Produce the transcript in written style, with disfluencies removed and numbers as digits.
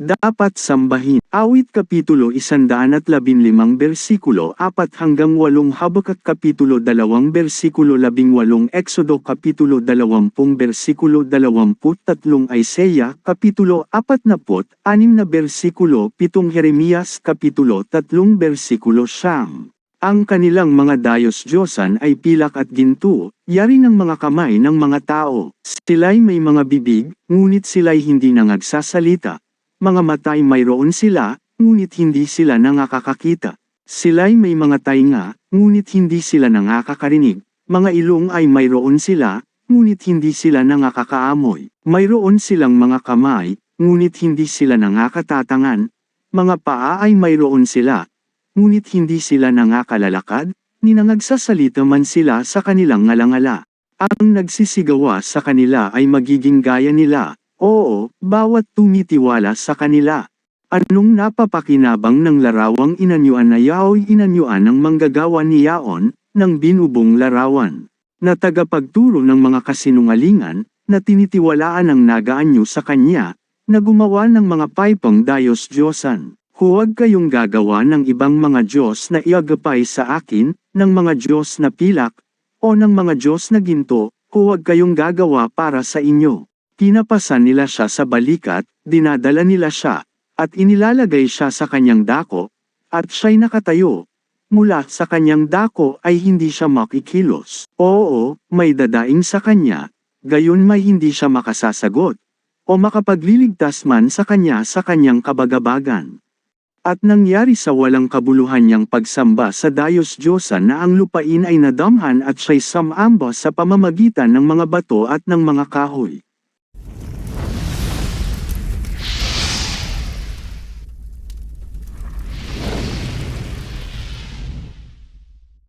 Dapat sambahin. Awit Kapitulo 115 versikulo 4 hanggang 8 Habakuk Kapitulo 2 versikulo 18 Exodo Kapitulo 20 versikulo 23 Isaiah Kapitulo 46 na versikulo 7 Jeremias Kapitulo 3 versikulo 9. Ang kanilang mga dayos-diyosan ay pilak at ginto, yari ng mga kamay ng mga tao. Sila'y may mga bibig, ngunit sila'y hindi nangagsasalita. Mga mata'y mayroon sila, ngunit hindi sila nakakakita. Sila'y may mga tainga, ngunit hindi sila nakakarinig. Mga ilong ay mayroon sila, ngunit hindi sila nakakaamoy. Mayroon silang mga kamay, ngunit hindi sila nakatatangan. Mga paa ay mayroon sila, ngunit hindi sila nakakalalakad, ni nangagsasalita man sila sa kanilang ngalangala. Ang nagsisigawa sa kanila ay magiging gaya nila. Oo, bawat tumitiwala sa kanila. Anong napapakinabang ng larawang inanyuan na yao'y inanyuan ng manggagawa ni Yaon, ng binubong larawan, na tagapagturo ng mga kasinungalingan, na tinitiwalaan ng nagaanyo sa kanya, na gumawa ng mga paypang dayos-diyosan. Huwag kayong gagawa ng ibang mga Diyos na iagapay sa akin, ng mga Diyos na pilak, o ng mga Diyos na ginto, huwag kayong gagawa para sa inyo. Pinapasan nila siya sa balikat, dinadala nila siya, at inilalagay siya sa kanyang dako, at siya'y nakatayo. Mula sa kanyang dako ay hindi siya makikilos. Oo, may dadaing sa kanya, gayon may hindi siya makasasagot, o makapagliligtas man sa kanyang kabagabagan. At nangyari sa walang kabuluhan niyang pagsamba sa dayos-diyosan na ang lupain ay nadamhan at siya'y samamba sa pamamagitan ng mga bato at ng mga kahoy.